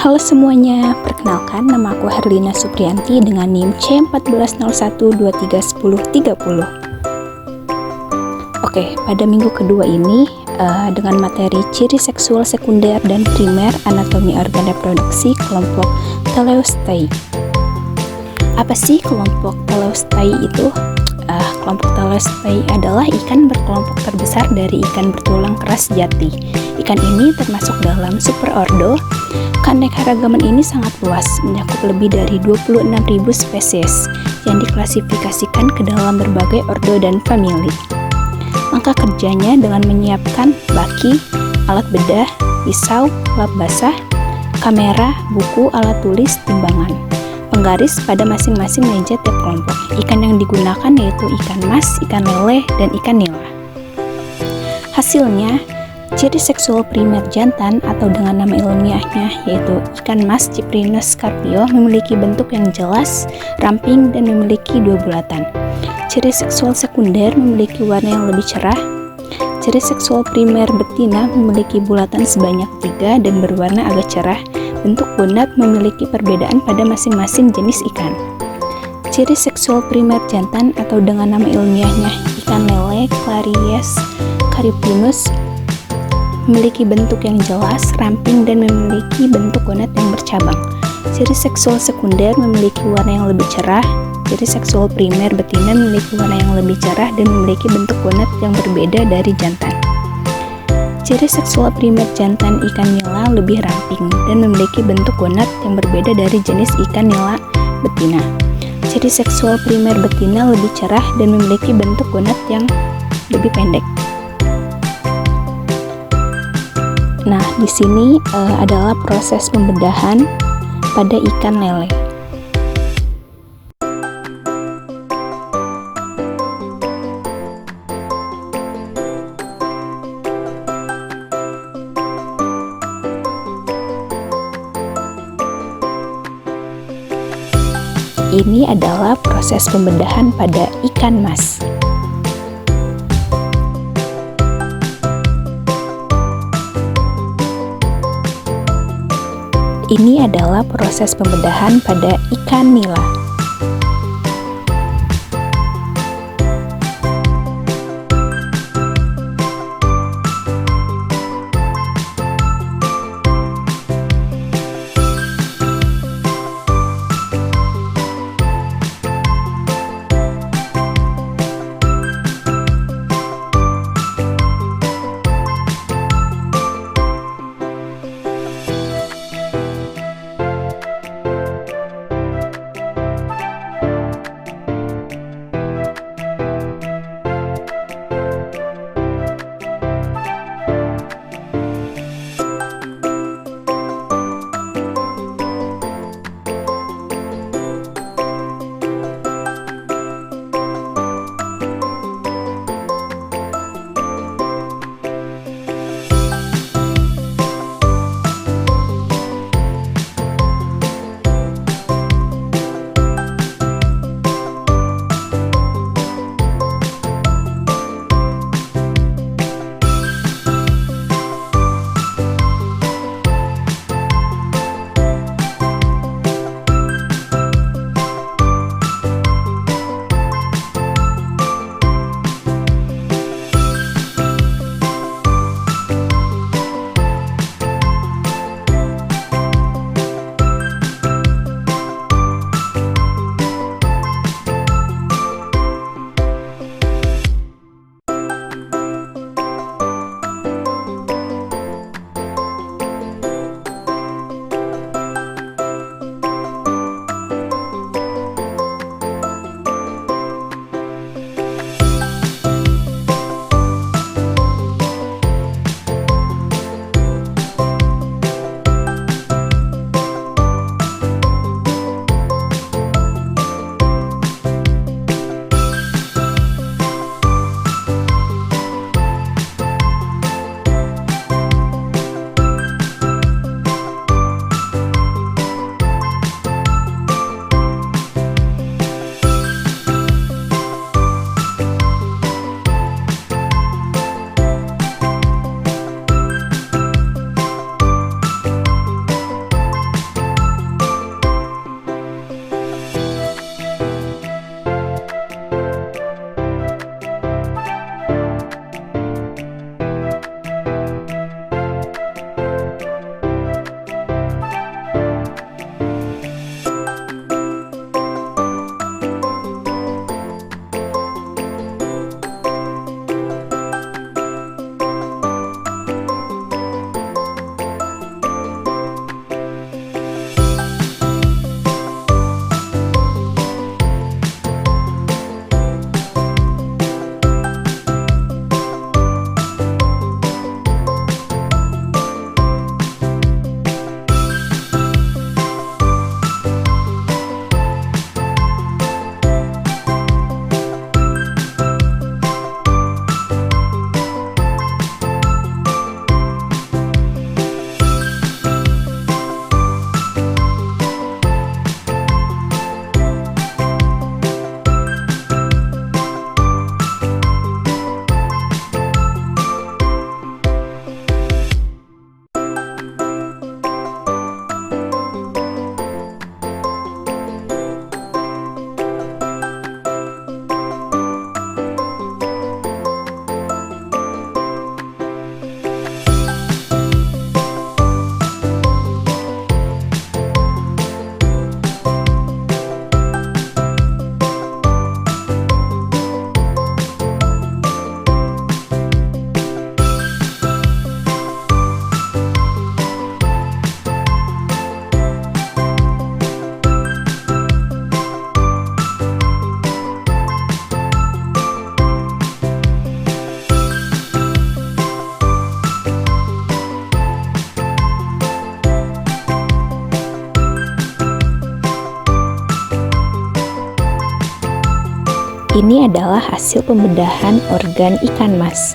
Halo semuanya, perkenalkan nama aku Herlina Supriyanti dengan NIM C1401231030. Oke, pada minggu kedua ini dengan materi ciri seksual sekunder dan primer anatomi organ reproduksi kelompok Teleostei. Apa sih kelompok Teleostei itu? Kelompok Teleostei adalah ikan berkelompok terbesar dari ikan bertulang keras jati. Ikan ini termasuk dalam superordo. Keanekaragaman ini sangat luas, mencakup lebih dari 26.000 spesies yang diklasifikasikan ke dalam berbagai ordo dan famili. Langkah kerjanya dengan menyiapkan baki, alat bedah, pisau, lap basah, kamera, buku, alat tulis, timbangan, penggaris pada masing-masing meja tiap kelompok. Ikan yang digunakan yaitu ikan mas, ikan lele, dan ikan nila. Hasilnya, ciri seksual primer jantan atau dengan nama ilmiahnya yaitu ikan mas Cyprinus carpio memiliki bentuk yang jelas, ramping, dan memiliki dua bulatan. Ciri seksual sekunder memiliki warna yang lebih cerah. Ciri seksual primer betina memiliki bulatan sebanyak 3 dan berwarna agak cerah. Bentuk gonad memiliki perbedaan pada masing-masing jenis ikan. Ciri seksual primer jantan atau dengan nama ilmiahnya ikan lele Clarias cariophymus memiliki bentuk yang jelas, ramping, dan memiliki bentuk gonad yang bercabang. Ciri seksual sekunder memiliki warna yang lebih cerah. Ciri seksual primer betina memiliki warna yang lebih cerah dan memiliki bentuk gonad yang berbeda dari jantan. Ciri seksual primer jantan ikan nila lebih ramping dan memiliki bentuk gonad yang berbeda dari jenis ikan nila betina. Ciri seksual primer betina lebih cerah dan memiliki bentuk gonad yang lebih pendek. Nah, di sini adalah proses pembedahan pada ikan lele. Ini adalah proses pembedahan pada ikan mas. Ini adalah proses pembedahan pada ikan nila. Ini adalah hasil pembedahan organ ikan mas.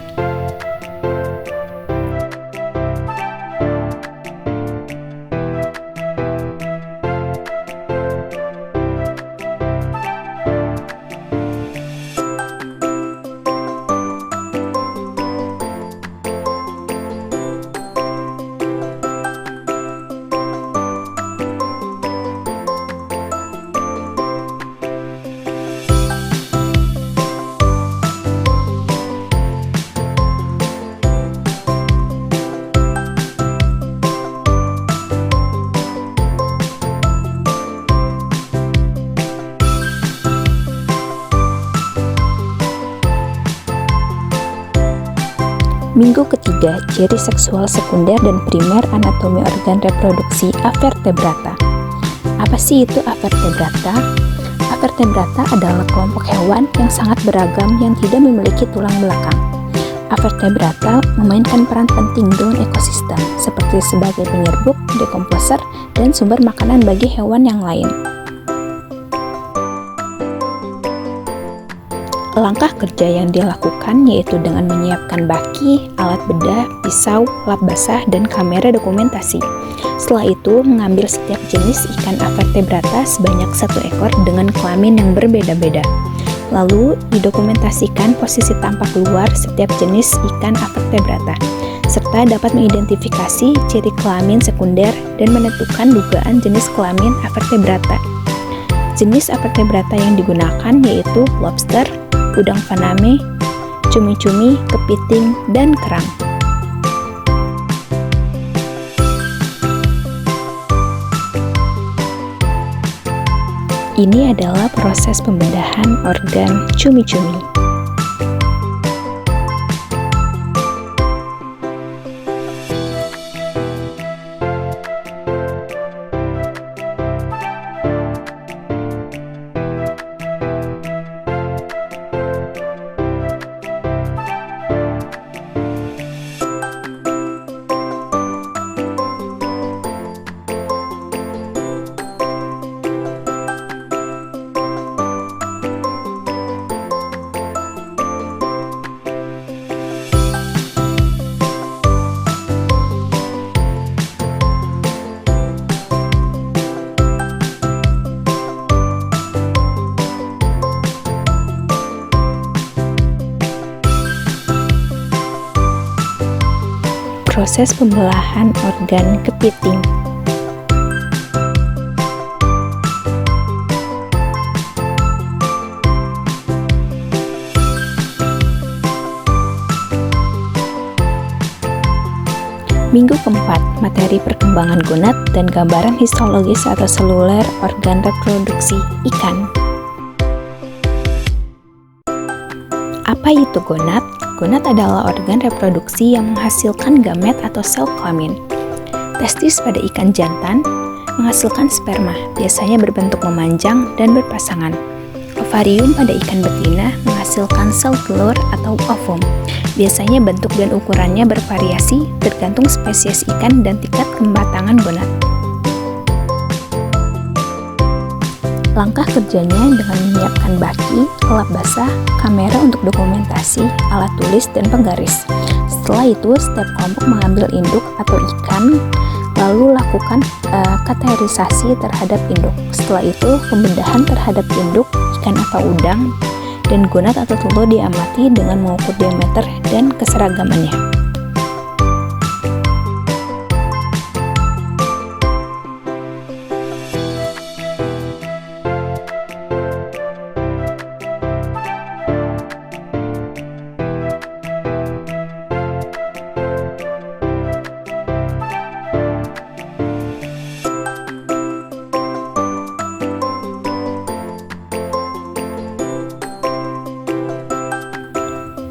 Minggu ketiga, ciri seksual sekunder dan primer anatomi organ reproduksi Avertebrata. Apa sih itu Avertebrata? Avertebrata adalah kelompok hewan yang sangat beragam yang tidak memiliki tulang belakang. Avertebrata memainkan peran penting dalam ekosistem, seperti sebagai penyerbuk, dekomposer, dan sumber makanan bagi hewan yang lain. Langkah kerja yang dilakukan yaitu dengan menyiapkan baki, alat bedah, pisau, lap basah, dan kamera dokumentasi. Setelah itu, mengambil setiap jenis ikan Avertebrata sebanyak 1 ekor dengan kelamin yang berbeda-beda. Lalu, didokumentasikan posisi tampak luar setiap jenis ikan Avertebrata, serta dapat mengidentifikasi ciri kelamin sekunder dan menentukan dugaan jenis kelamin Avertebrata. Jenis Avertebrata yang digunakan yaitu lobster, udang faname, cumi-cumi, kepiting, dan kerang. Ini adalah proses pembedahan organ cumi-cumi. Proses pembelahan organ kepiting. Minggu keempat, materi perkembangan gonad dan gambaran histologis atau seluler organ reproduksi ikan. Apa itu gonad? Gonad adalah organ reproduksi yang menghasilkan gamet atau sel kelamin. Testis pada ikan jantan menghasilkan sperma, biasanya berbentuk memanjang dan berpasangan. Ovarium pada ikan betina menghasilkan sel telur atau ovum. Biasanya bentuk dan ukurannya bervariasi tergantung spesies ikan dan tingkat kematangan gonad. Langkah kerjanya dengan menyiapkan baki, lap basah, kamera untuk dokumentasi, alat tulis, dan penggaris. Setelah itu, setiap kelompok mengambil induk atau ikan, lalu lakukan kateterisasi terhadap induk. Setelah itu, pembedahan terhadap induk, ikan atau udang, dan gonad atau telur diamati dengan mengukur diameter dan keseragamannya.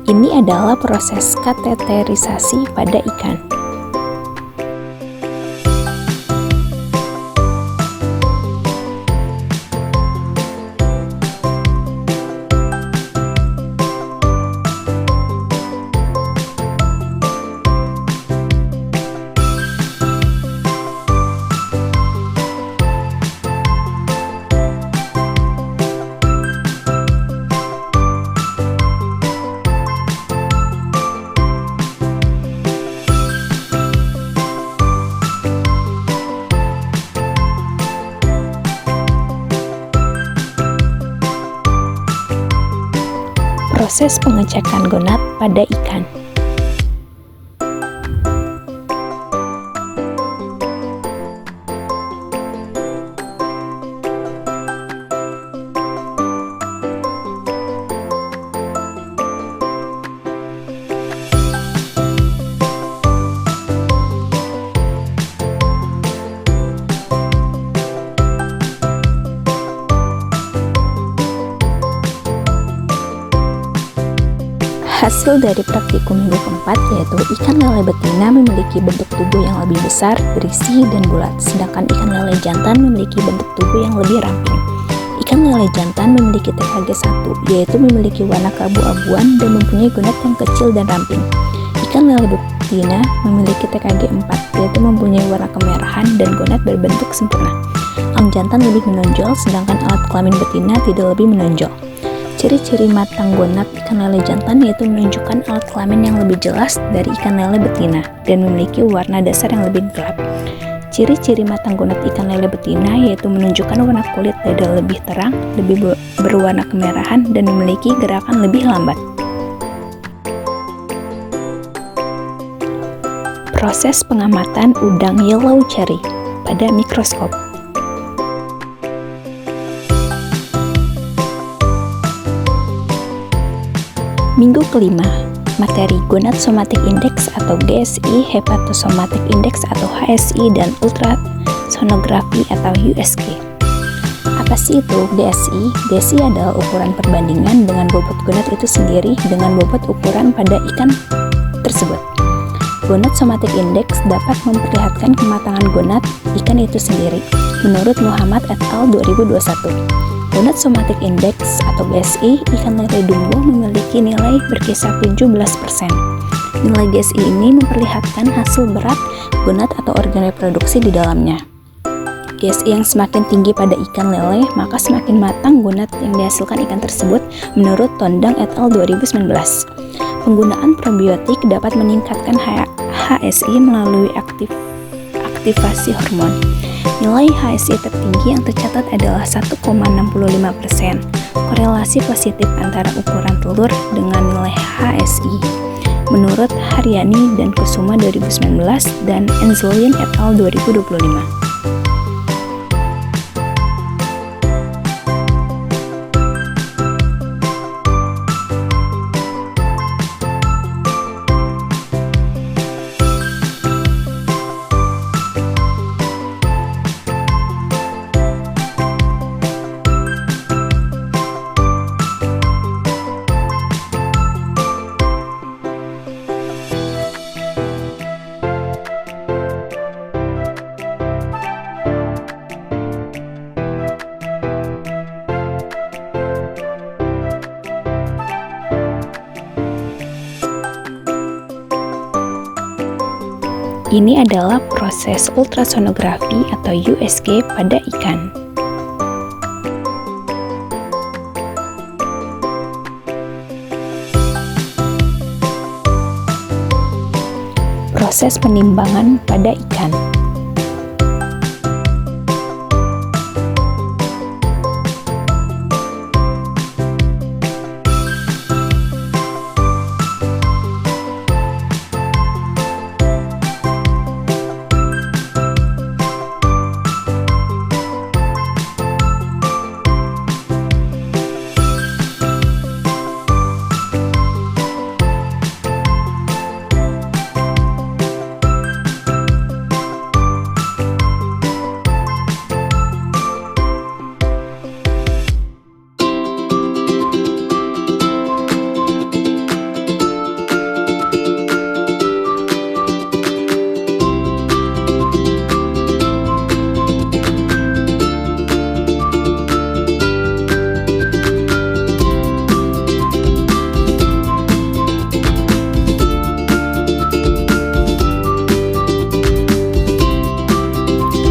Ini adalah proses kateterisasi pada ikan. proses pengecekan gonad pada ikan. Hasil dari praktikum minggu keempat yaitu ikan lele betina memiliki bentuk tubuh yang lebih besar, berisi, dan bulat, sedangkan ikan lele jantan memiliki bentuk tubuh yang lebih ramping. Ikan lele jantan memiliki TKG 1, yaitu memiliki warna keabu-abuan dan mempunyai gonad yang kecil dan ramping. Ikan lele betina memiliki TKG 4, yaitu mempunyai warna kemerahan dan gonad berbentuk sempurna. Am jantan lebih menonjol, sedangkan alat kelamin betina tidak lebih menonjol. Ciri-ciri matang gonad ikan lele jantan yaitu menunjukkan alat kelamin yang lebih jelas dari ikan lele betina dan memiliki warna dasar yang lebih gelap. Ciri-ciri matang gonad ikan lele betina yaitu menunjukkan warna kulit dada lebih terang, lebih berwarna kemerahan, dan memiliki gerakan lebih lambat. Proses pengamatan udang yellow cherry pada mikroskop. Minggu kelima, materi Gonadsomatic Index atau GSI, Hepatosomatic Index atau HSI, dan ultrasonografi atau USG. Apa sih itu GSI? GSI adalah ukuran perbandingan dengan bobot gonad itu sendiri dengan bobot ukuran pada ikan tersebut. Gonadsomatic Index dapat memperlihatkan kematangan gonad ikan itu sendiri, menurut Muhammad et al. 2021. Gonadsomatic Index atau GSI ikan lele dumbo memiliki nilai berkisar 17%. Nilai GSI ini memperlihatkan hasil berat gonad atau organ reproduksi di dalamnya. GSI yang semakin tinggi pada ikan lele, maka semakin matang gonad yang dihasilkan ikan tersebut, menurut Tondang et al. 2019. Penggunaan probiotik dapat meningkatkan HSI melalui aktivasi hormon. Nilai HSI tertinggi yang tercatat adalah 1,65%. Korelasi positif antara ukuran telur dengan nilai HSI. Menurut Haryani dan Kusuma 2019 dan Enzolin et al. 2025. Ini adalah proses ultrasonografi atau USG pada ikan. Proses penimbangan pada ikan.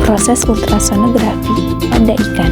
Proses ultrasonografi pada ikan.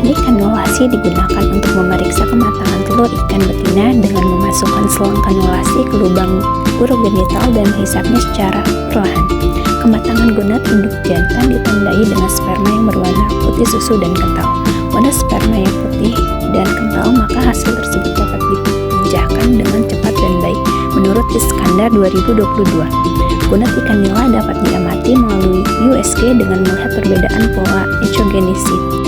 Teknik kanulasi digunakan untuk memeriksa kematangan telur ikan betina dengan memasukkan selang kanulasi ke lubang urogenital dan menghisapnya secara perlahan. Kematangan gonad induk jantan ditandai dengan sperma yang berwarna putih susu dan kental. Pada sperma yang putih dan kental, maka hasil tersebut dapat dipindahkan dengan cepat dan baik, menurut Iskandar 2022. Gonad ikan nila dapat diamati melalui USG dengan melihat perbedaan pola echogenesis.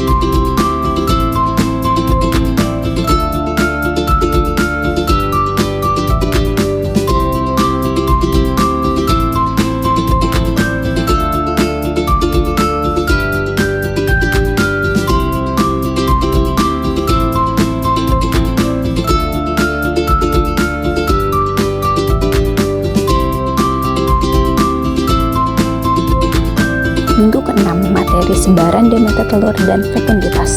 Minggu ke-6, materi sebaran diameter telur dan fekunditas.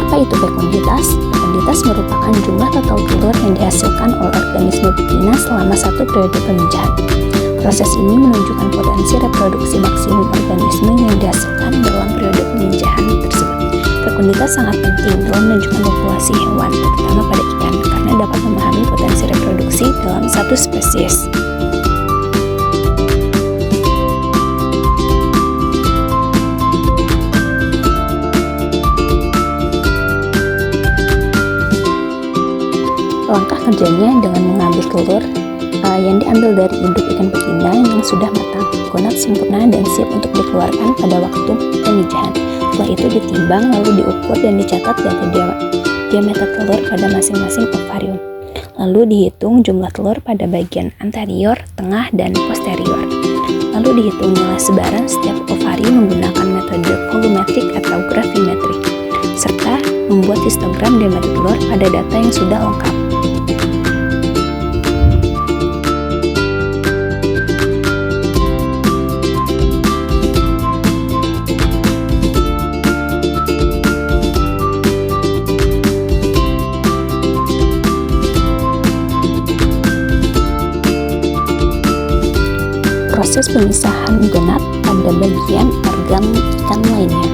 Apa itu fekunditas? Fekunditas merupakan jumlah total telur yang dihasilkan oleh organisme betina selama satu periode pemijahan. Proses ini menunjukkan potensi reproduksi maksimum organisme yang dihasilkan dalam periode pemijahan tersebut. Fekunditas sangat penting dalam menunjukkan populasi hewan, terutama pada ikan, karena dapat memahami potensi reproduksi dalam satu spesies. Langkah kerjanya dengan mengambil telur yang diambil dari induk ikan betina yang sudah matang, gonad sempurna dan siap untuk dikeluarkan pada waktu pemijahan. Setelah itu ditimbang, lalu diukur dan dicatat data diameter telur pada masing-masing ovarium. Lalu dihitung jumlah telur pada bagian anterior, tengah, dan posterior. Lalu dihitung nilai sebaran setiap ovari menggunakan metode volumetrik atau gravimetrik, serta membuat histogram diameter telur pada data yang sudah lengkap. Proses pemisahan gonad pada bagian organ ikan lainnya.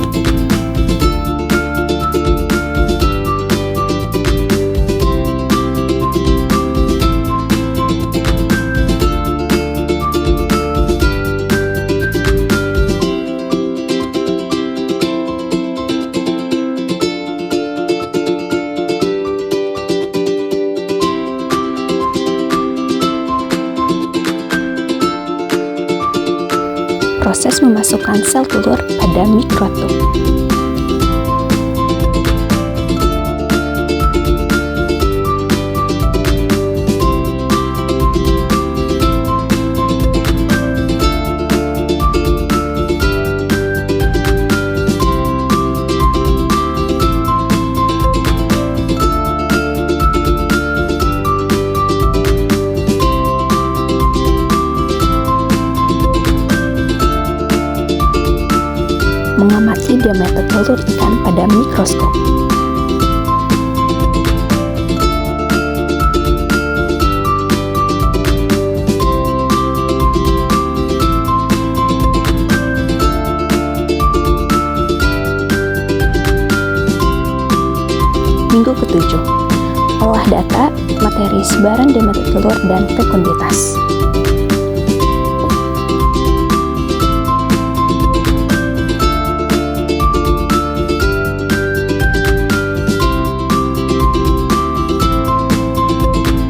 Proses memasukkan sel telur pada mikrotub. Mengamati diameter telur ikan pada mikroskop. Minggu ke-7, olah data materi sebaran diameter telur dan fekunditas.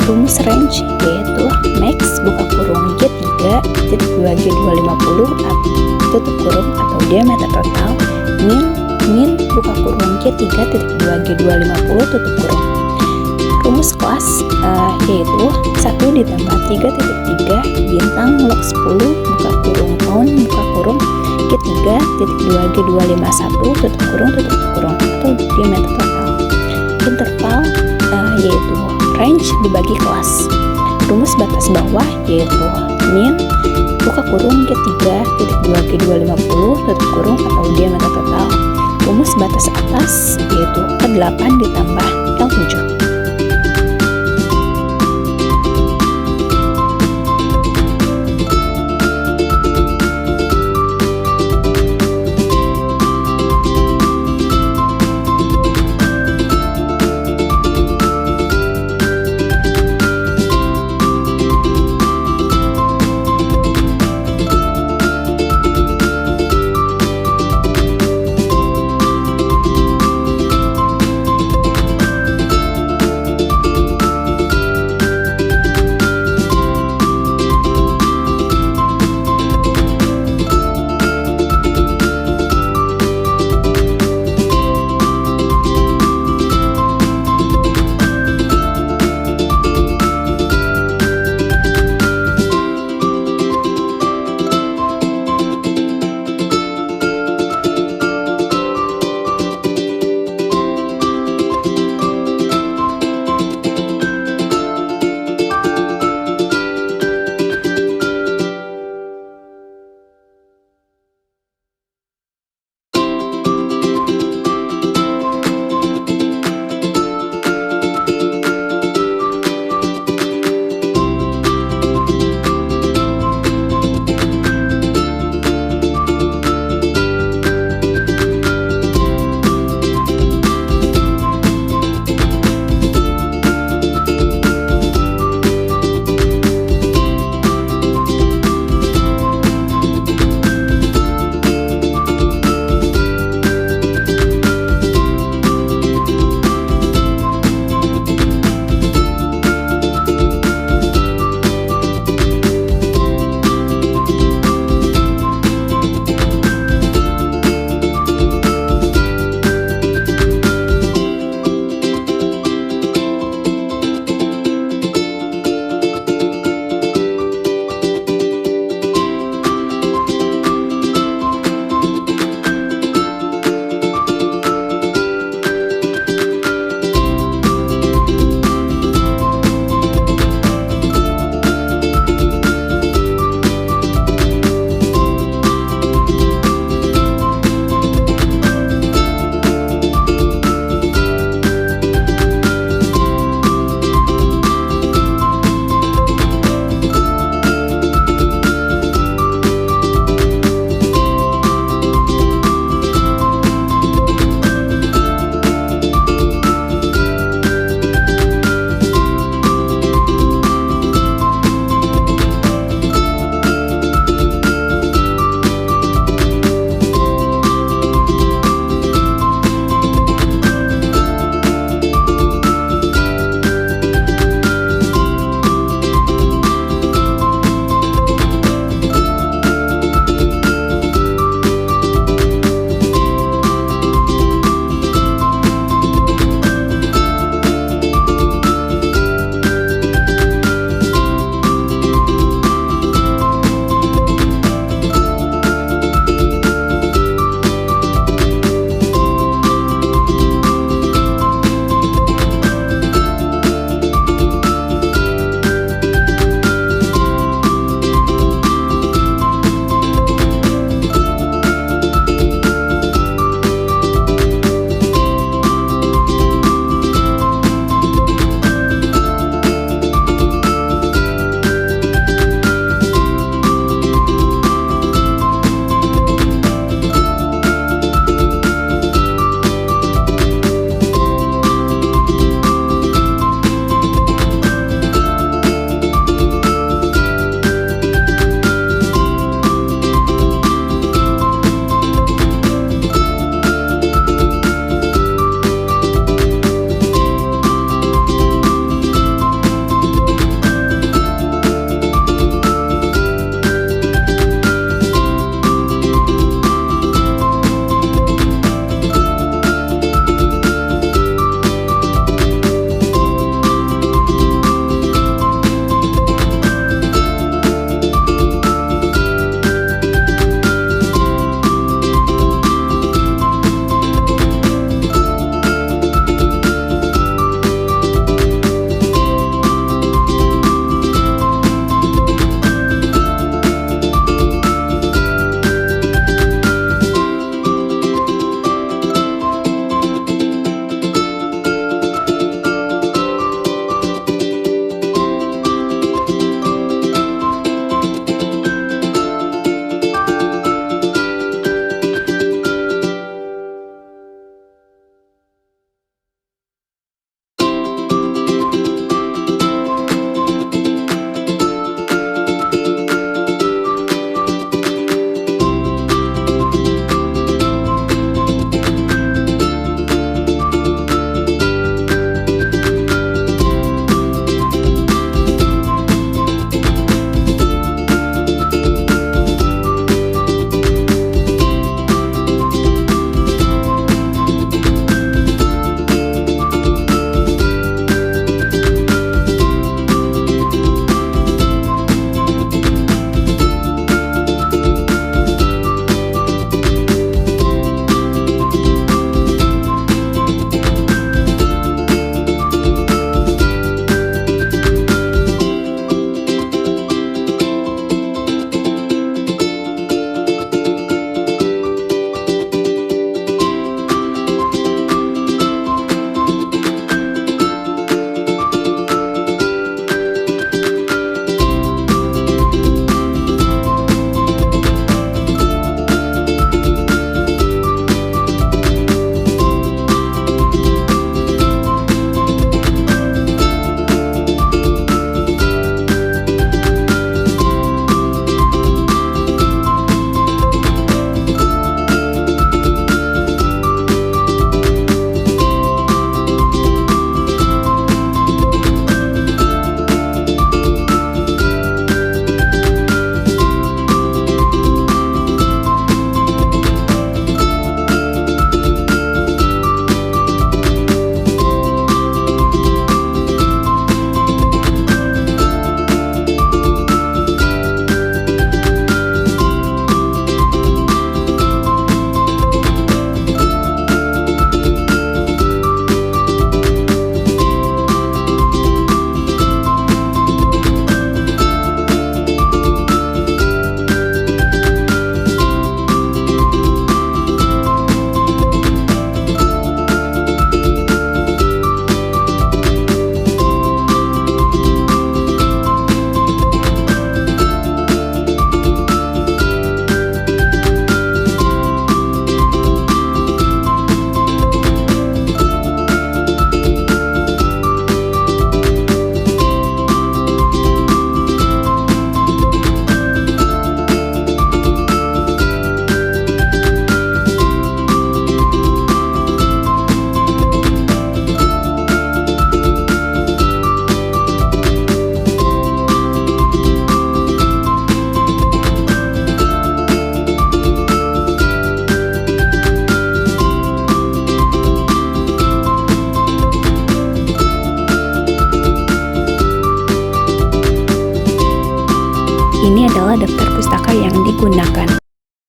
Rumus range yaitu max buka kurung G3 titik 2 G250 tutup kurung atau diameter total min buka kurung G3 titik 2 G250 tutup kurung. Rumus kelas yaitu 1 ditambah 3.3 bintang log 10 buka kurung pound buka kurung G3 titik 2 G251 tutup kurung atau diameter total. Interval yaitu range dibagi kelas. Rumus batas bawah yaitu min buka kurung G3 titik 2 G250 tutup kurung atau diameter total. Rumus batas atas yaitu K8 ditambah L7.